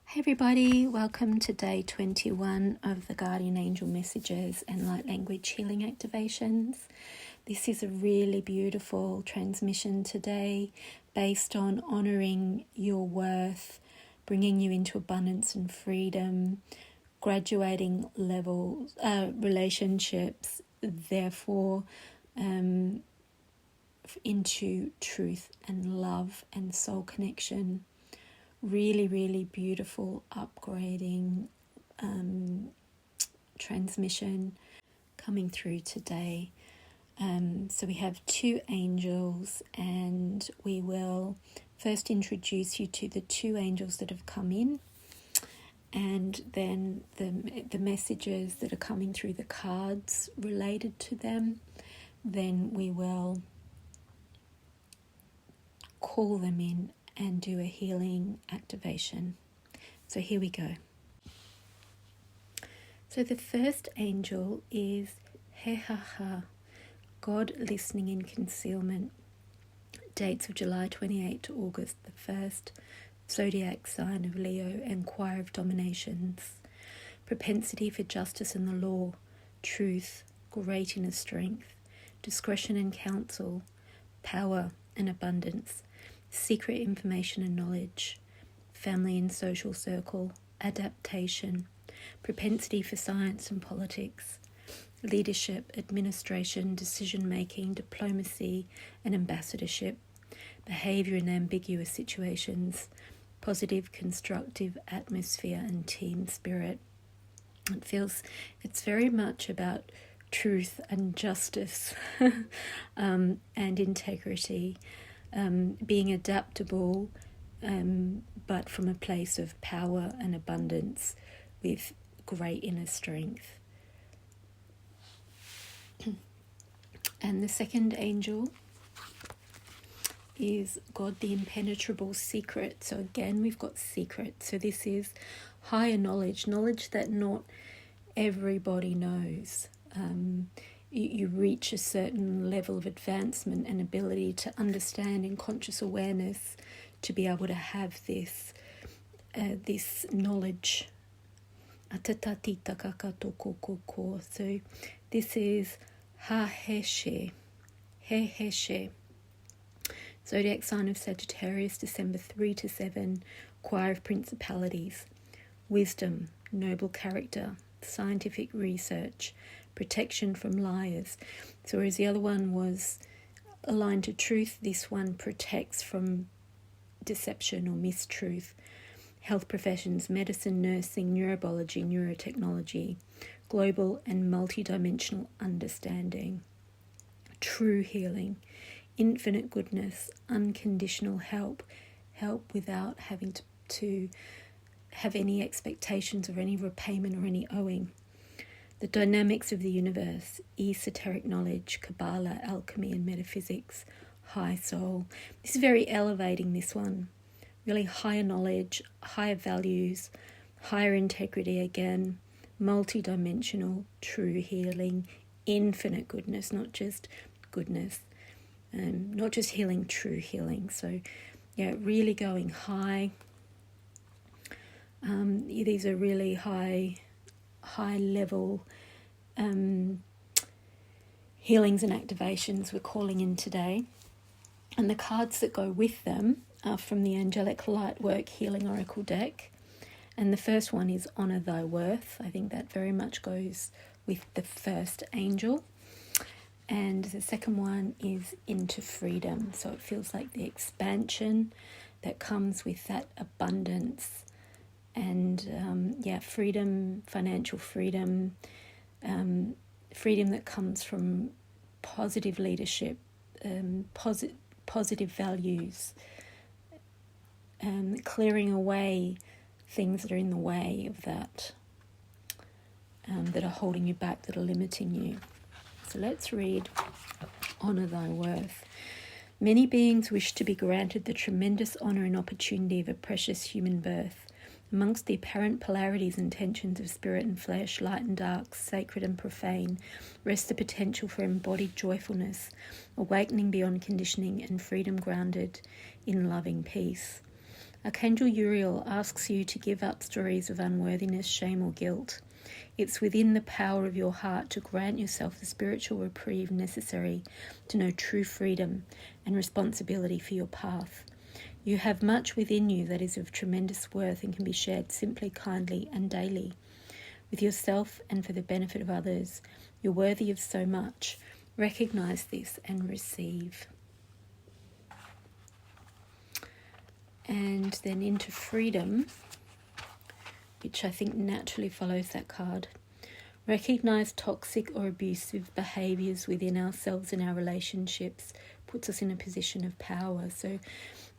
Hey everybody, welcome to day 21 of the Guardian Angel Messages and Light Language Healing Activations. This is a really beautiful transmission today based on honouring your worth, bringing you into abundance and freedom, graduating levels, relationships, therefore into truth and love and soul connection. Really beautiful upgrading transmission coming through today. So we have two angels, and we will first introduce you to the two angels that have come in, and then the messages that are coming through the cards related to them. Then we will call them in and do a healing activation. So here we go. So the first angel is He Ha Ha, God listening in concealment. Dates of July 28 to August the 1st, zodiac sign of Leo and choir of dominations. Propensity for justice and the law, truth, great inner strength, discretion and counsel, power and abundance, secret information and knowledge, family and social circle, adaptation, propensity for science and politics, leadership, administration, decision-making, diplomacy and ambassadorship, behaviour in ambiguous situations, positive, constructive atmosphere and team spirit. It's very much about truth and justice and integrity. Being adaptable, but from a place of power and abundance with great inner strength. And the second angel is God the impenetrable secret. So again, we've got secret. So this is higher knowledge that not everybody knows. You reach a certain level of advancement and ability to understand in conscious awareness to be able to have this knowledge. So this is Ha-He-She. He-He-She. Zodiac sign of Sagittarius, December 3 to 7, choir of principalities, wisdom, noble character, scientific research, protection from liars. So whereas the other one was aligned to truth, this one protects from deception or mistruth. Health professions, medicine, nursing, neurobiology, neurotechnology, global and multidimensional understanding, true healing, infinite goodness, unconditional help without having to have any expectations or any repayment or any owing. The dynamics of the universe, esoteric knowledge, Kabbalah, alchemy and metaphysics, high soul. This is very elevating, this one. Really higher knowledge, higher values, higher integrity again, multidimensional, true healing, infinite goodness, not just goodness, not just healing, true healing. So yeah, really going high. These are really high level healings and activations we're calling in today. And the cards that go with them are from the Angelic Lightwork Healing Oracle deck. And the first one is Honour Thy Worth. I think that very much goes with the first angel. And the second one is Into Freedom. So it feels like the expansion that comes with that abundance and freedom, financial freedom, freedom that comes from positive leadership, positive values, clearing away things that are in the way of that, that are holding you back, that are limiting you. So let's read Honour Thy Worth. Many beings wish to be granted the tremendous honour and opportunity of a precious human birth. Amongst the apparent polarities and tensions of spirit and flesh, light and dark, sacred and profane, rests the potential for embodied joyfulness, awakening beyond conditioning and freedom grounded in loving peace. Archangel Uriel asks you to give up stories of unworthiness, shame, or guilt. It's within the power of your heart to grant yourself the spiritual reprieve necessary to know true freedom and responsibility for your path. You have much within you that is of tremendous worth and can be shared simply, kindly, and daily. With yourself and for the benefit of others, you're worthy of so much. Recognize this and receive. And then into freedom, which I think naturally follows that card. Recognize toxic or abusive behaviours within ourselves and our relationships puts us in a position of power. So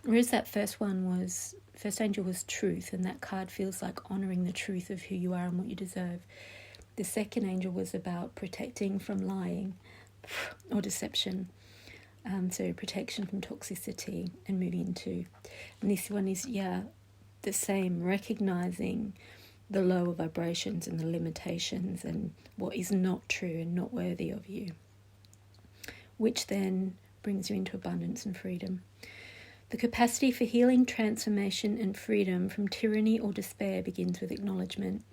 whereas that first angel was truth, and that card feels like honouring the truth of who you are and what you deserve. The second angel was about protecting from lying or deception. So protection from toxicity and moving into. And this one is, the same, recognising the lower vibrations and the limitations and what is not true and not worthy of you, which then brings you into abundance and freedom. The capacity for healing, transformation and freedom from tyranny or despair begins with acknowledgement.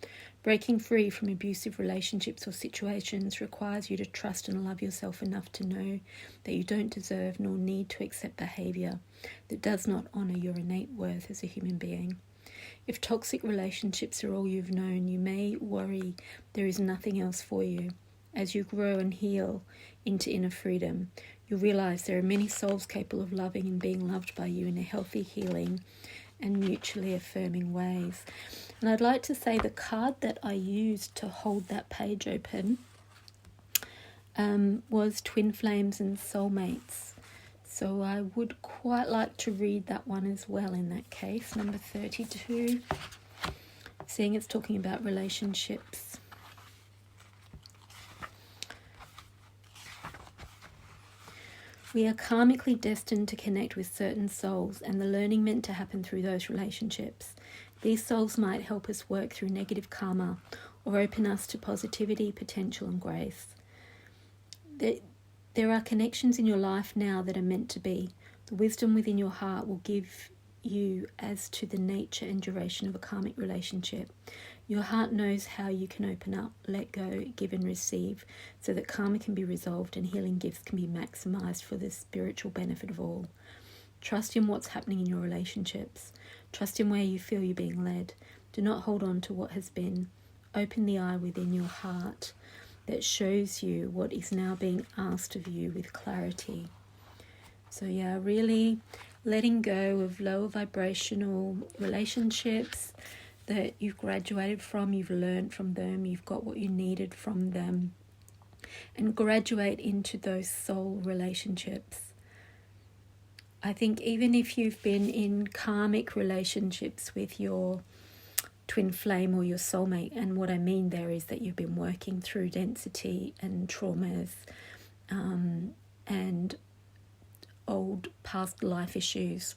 Breaking free from abusive relationships or situations requires you to trust and love yourself enough to know that you don't deserve nor need to accept behaviour that does not honour your innate worth as a human being. If toxic relationships are all you've known, you may worry there is nothing else for you. As you grow and heal into inner freedom, you realise there are many souls capable of loving and being loved by you in a healthy, healing and mutually affirming ways. And I'd like to say the card that I used to hold that page open was Twin Flames and Soulmates. So I would quite like to read that one as well in that case, number 32, seeing it's talking about relationships. We are karmically destined to connect with certain souls, and the learning meant to happen through those relationships. These souls might help us work through negative karma or open us to positivity, potential and grace. There are connections in your life now that are meant to be. The wisdom within your heart will give you as to the nature and duration of a karmic relationship. Your heart knows how you can open up, let go, give and receive, so that karma can be resolved and healing gifts can be maximised for the spiritual benefit of all. Trust in what's happening in your relationships. Trust in where you feel you're being led. Do not hold on to what has been. Open the eye within your heart that shows you what is now being asked of you with clarity. So really letting go of lower vibrational relationships that you've graduated from, you've learned from them, you've got what you needed from them, and graduate into those soul relationships. I think even if you've been in karmic relationships with your twin flame or your soulmate, and what I mean there is that you've been working through density and traumas and old past life issues,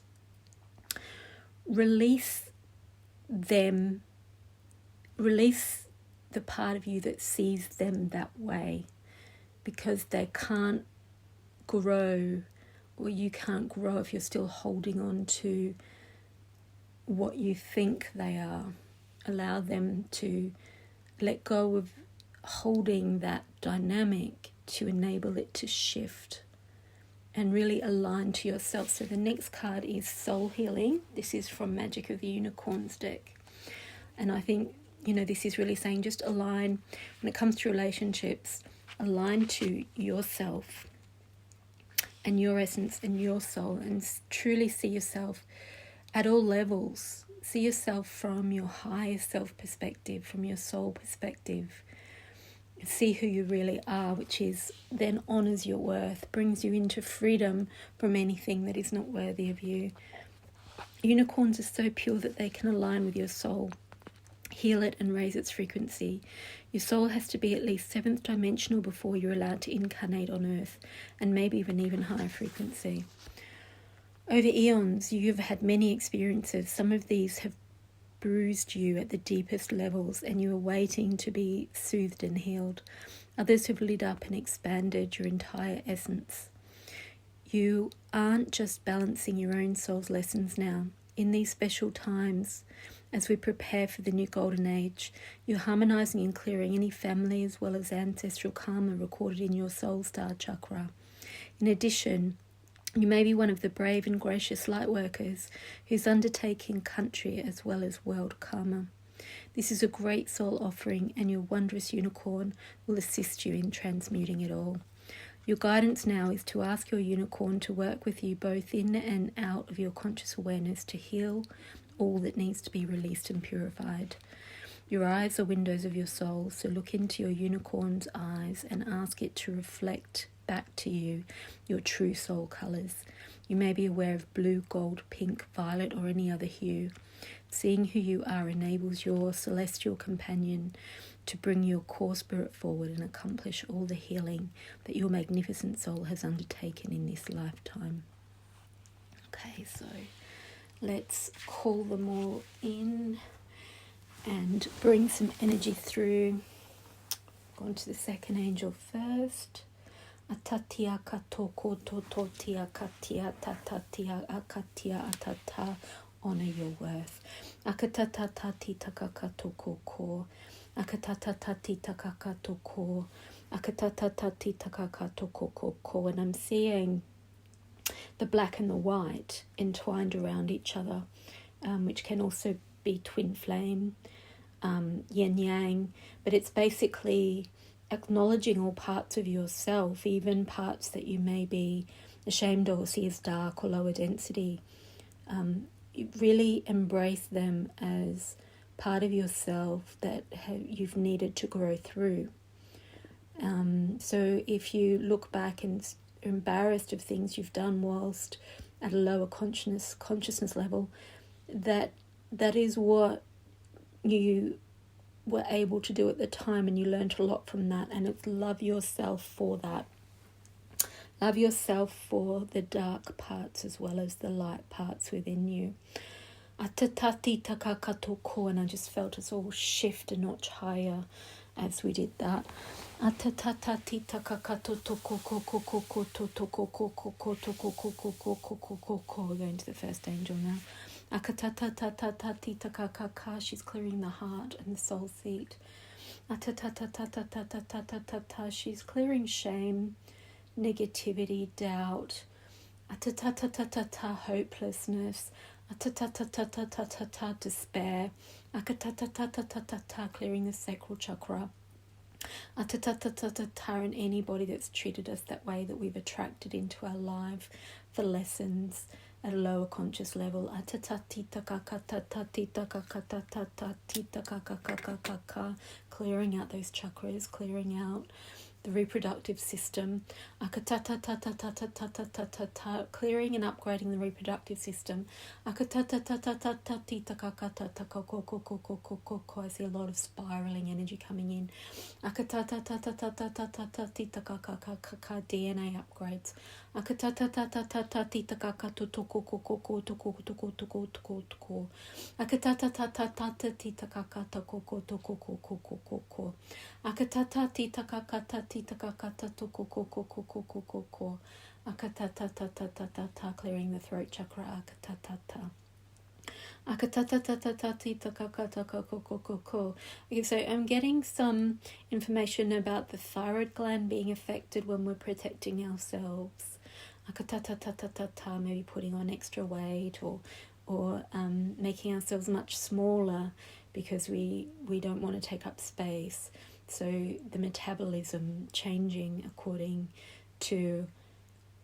release them, release the part of you that sees them that way, because they can't grow, or you can't grow if you're still holding on to what you think they are. Allow them to let go of holding that dynamic to enable it to shift and really align to yourself. So the next card is Soul Healing. This is from Magic of the Unicorns deck. And I think, this is really saying just align, when it comes to relationships, align to yourself and your essence and your soul, and truly see yourself at all levels. See yourself from your higher self perspective, from your soul perspective. See who you really are, which is then honours your worth, brings you into freedom from anything that is not worthy of you. Unicorns are so pure that they can align with your soul, heal it and raise its frequency. Your soul has to be at least 7th dimensional before you're allowed to incarnate on earth, and maybe even higher frequency. Over eons, you've had many experiences. Some of these have bruised you at the deepest levels, and you are waiting to be soothed and healed. Others have lit up and expanded your entire essence. You aren't just balancing your own soul's lessons now. In these special times, as we prepare for the new golden age, you're harmonizing and clearing any family as well as ancestral karma recorded in your soul star chakra. In addition, you may be one of the brave and gracious light workers who's undertaking country as well as world karma. This is a great soul offering, and your wondrous unicorn will assist you in transmuting it all. Your guidance now is to ask your unicorn to work with you both in and out of your conscious awareness to heal all that needs to be released and purified. Your eyes are windows of your soul, so look into your unicorn's eyes and ask it to reflect back to you your true soul colours. You may be aware of blue, gold, pink, violet, or any other hue. Seeing who you are enables your celestial companion to bring your core spirit forward and accomplish all the healing that your magnificent soul has undertaken in this lifetime. Okay, so let's call them all in and bring some energy through. Go on to the second angel first. Atatia katoko tototia katia tatatia akatia atata. Honor your worth. Akatatati takakatoko ko. Akatatati takakatoko. Akatatati takakatoko ko. And I'm seeing the black and the white entwined around each other, which can also be twin flame, yin yang, but it's basically acknowledging all parts of yourself, even parts that you may be ashamed of or see as dark or lower density. You really embrace them as part of yourself that you've needed to grow through. So if you look back and are embarrassed of things you've done whilst at a lower consciousness level, that is what you were able to do at the time, and you learned a lot from that, and it's love yourself for that. Love yourself for the dark parts as well as the light parts within you. Atatati takakatoko, and I just felt us all shift a notch higher as we did that. Atatatati takakatotoko. We're going to the first angel now. Akatatatati takakaka. She's clearing the heart and the soul seat. Atatatatatatatata. She's clearing shame, negativity, doubt, atatatatata, hopelessness, atatatatata, despair, akatatatatata, clearing the sacral chakra, atatatatata, and anybody that's treated us that way that we've attracted into our life for lessons at a lower conscious level. Clearing out those chakras, clearing out the reproductive system, clearing and upgrading the reproductive system. I see a lot of spiraling energy coming in. DNA upgrades. Clearing the throat chakra. Okay, so I'm getting some information about the thyroid gland being affected when we're protecting ourselves. Maybe putting on extra weight or making ourselves much smaller because we don't want to take up space. So the metabolism changing according to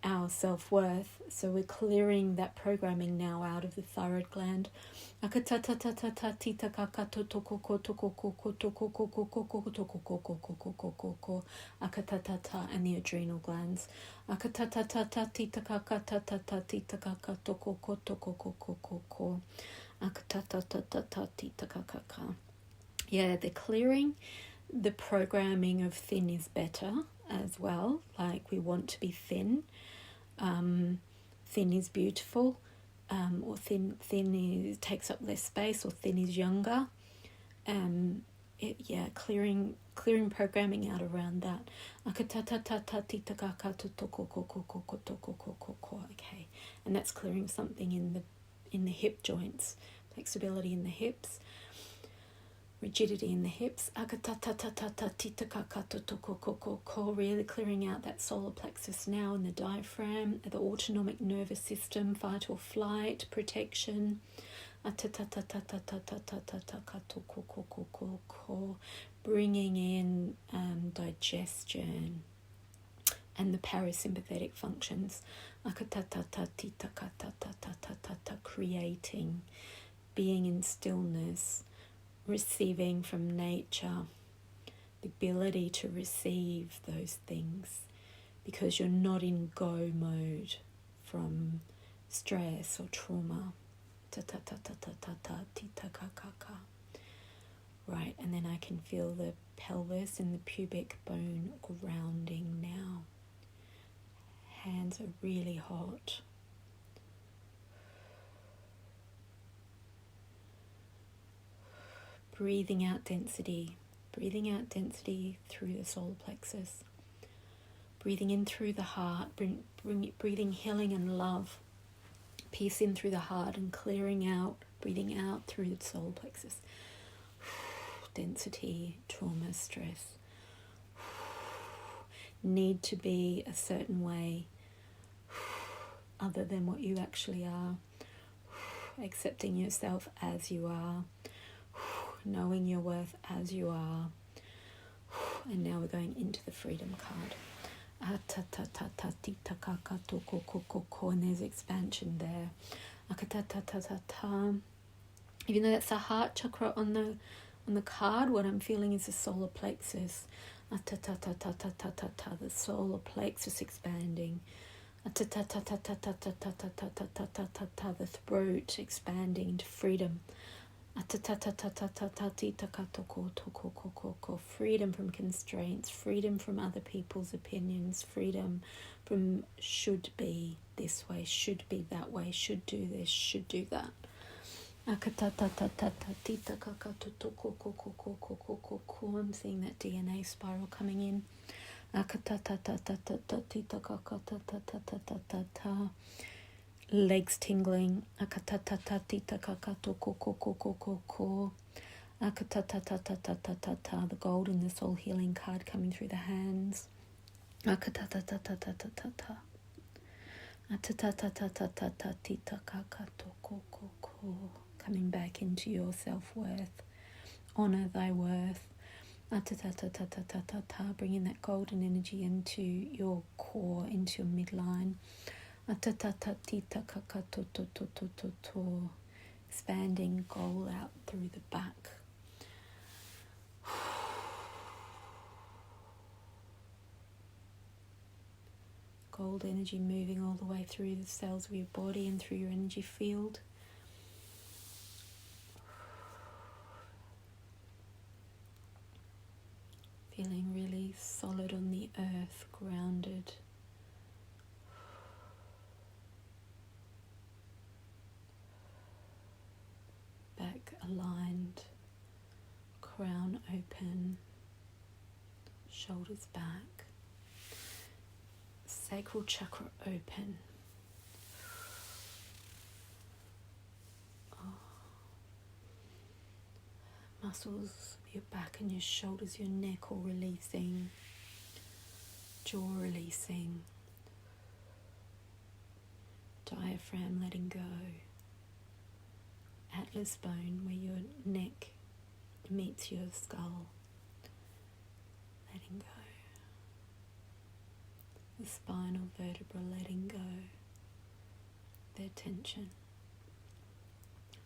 our self-worth. So we're clearing that programming now out of the thyroid gland. And the adrenal glands. Yeah, they're clearing the programming of thin is better as well. Like we want to be thin. Thin is beautiful, or thin takes up less space, or thin is younger. Clearing programming out around that. Okay, and that's clearing something in the hip joints, flexibility in the hips, rigidity in the hips. Really clearing out that solar plexus now in the diaphragm, the autonomic nervous system, fight or flight, protection. Bringing in digestion and the parasympathetic functions. Creating, being in stillness, receiving from nature, the ability to receive those things because you're not in go mode from stress or trauma. Right, and then I can feel the pelvis and the pubic bone grounding now. Hands are really hot. Breathing out density through the solar plexus. Breathing in through the heart, breathing healing and love. Peace in through the heart and clearing out, breathing out through the solar plexus. Density, trauma, stress. Need to be a certain way other than what you actually are. Accepting yourself as you are. Knowing your worth as you are. And now we're going into the freedom card. And there's expansion there. Even though that's the heart chakra on the card, what I'm feeling is the solar plexus. The solar plexus expanding. The throat expanding into freedom. Freedom from constraints, freedom from other people's opinions, freedom from should be this way, should be that way, should do this, should do that. I'm seeing that DNA spiral coming in. Legs tingling. The gold in the soul healing card coming through the hands. Coming back into your self-worth. Honor thy worth. Bringing that golden energy into your core, into your midline. Expanding gold out through the back. Gold energy moving all the way through the cells of your body and through your energy field. Feeling really solid on the earth, grounded. Back aligned, crown open, shoulders back, sacral chakra open. Muscles of your back and your shoulders, your neck all releasing, jaw releasing, diaphragm letting go. Atlas bone where your neck meets your skull, letting go. The spinal vertebra letting go, their tension,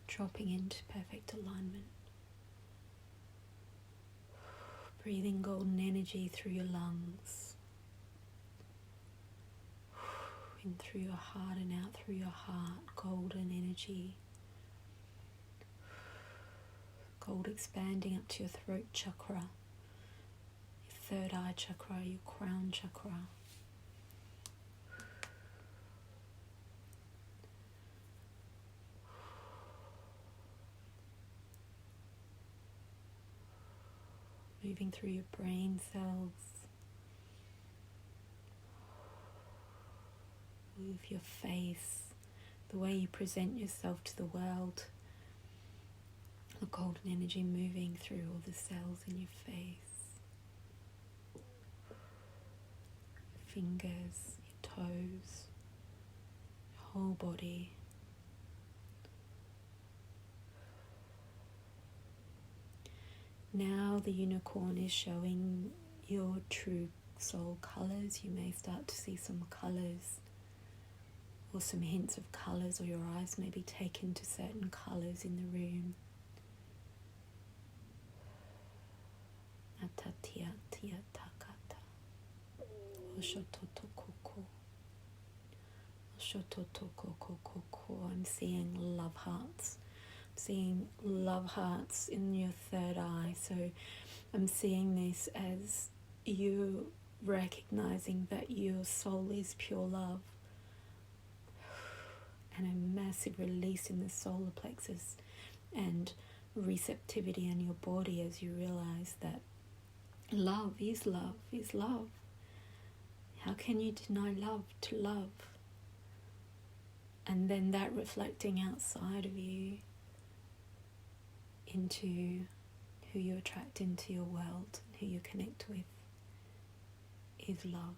dropping into perfect alignment. Breathing golden energy through your lungs, in through your heart and out through your heart, golden energy. Gold expanding up to your throat chakra, your third eye chakra, your crown chakra. Moving through your brain cells. Move your face, the way you present yourself to the world. The golden energy moving through all the cells in your face, fingers, your toes, your whole body. Now the unicorn is showing your true soul colours. You may start to see some colours or some hints of colours, or your eyes may be taken to certain colours in the room. Atatia tia takata. Oshototokoko. Oshototokokokoko. I'm seeing love hearts. I'm seeing love hearts in your third eye. So I'm seeing this as you recognizing that your soul is pure love, and a massive release in the solar plexus and receptivity in your body as you realize that love is love is love. How can you deny love to love? And then that reflecting outside of you into who you attract into your world, who you connect with, is love.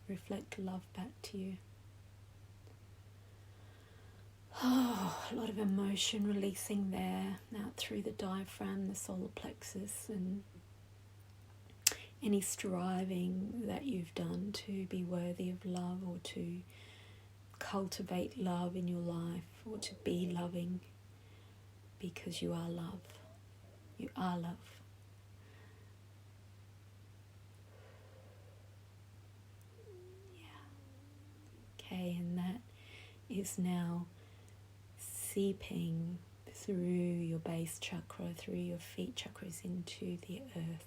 Reflect love back to you. Oh, a lot of emotion releasing there, out through the diaphragm, the solar plexus, and any striving that you've done to be worthy of love, or to cultivate love in your life, or to be loving, because you are love. You are love. Yeah. Okay, and that is now seeping through your base chakra, through your feet chakras into the earth,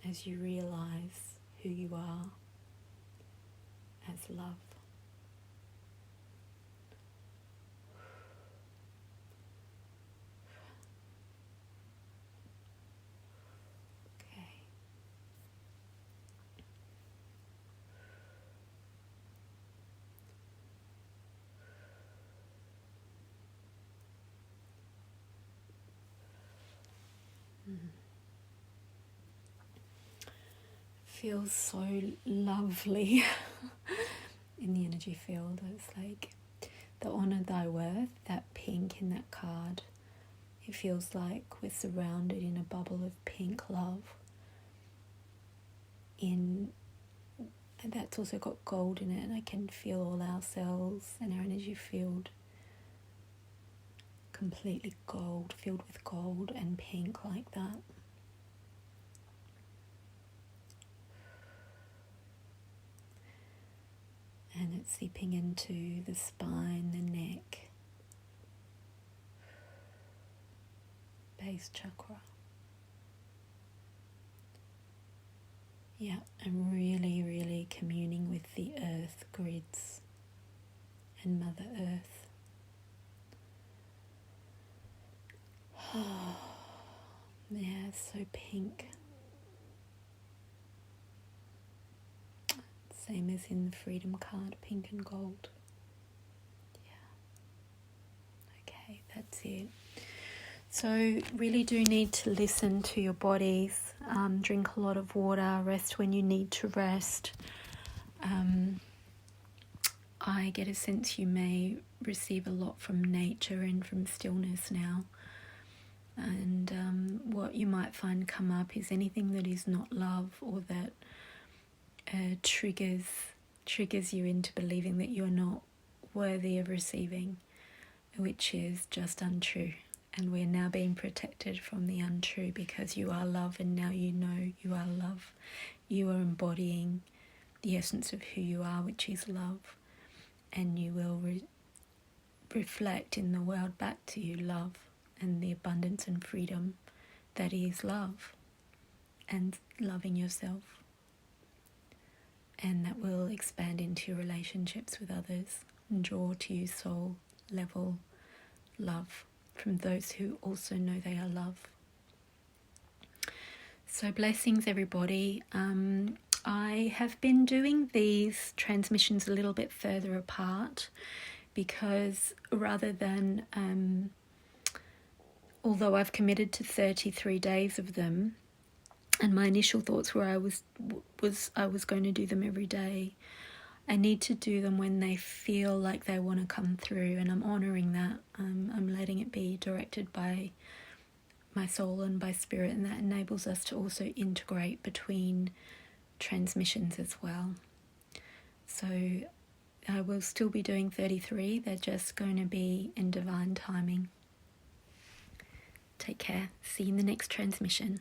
as you realize who you are as love. Okay. Feels so lovely in the energy field. It's like the honor thy worth, that pink in that card. It feels like we're surrounded in a bubble of pink love. And that's also got gold in it, and I can feel all our cells and our energy field completely gold, filled with gold and pink like that. And it's seeping into the spine, the neck, base chakra. Yeah, I'm really, really communing with the earth grids and Mother Earth. Oh, yeah, so pink. Same as in the Freedom card, pink and gold. Yeah. Okay, that's it. So really do need to listen to your bodies. Drink a lot of water, rest when you need to rest. I get a sense you may receive a lot from nature and from stillness now. And what you might find come up is anything that is not love, or that triggers you into believing that you're not worthy of receiving, which is just untrue. And we're now being protected from the untrue, because you are love, and now you know you are love. You are embodying the essence of who you are, which is love, and you will reflect in the world back to you love and the abundance and freedom that is love, and loving yourself. And that will expand into your relationships with others and draw to you soul level love from those who also know they are love. So blessings, everybody. I have been doing these transmissions a little bit further apart because rather than, although I've committed to 33 days of them, and my initial thoughts were I was going to do them every day, I need to do them when they feel like they want to come through, and I'm honouring that. I'm letting it be directed by my soul and by spirit, and that enables us to also integrate between transmissions as well. So I will still be doing 33, they're just going to be in divine timing. Take care. See you in the next transmission.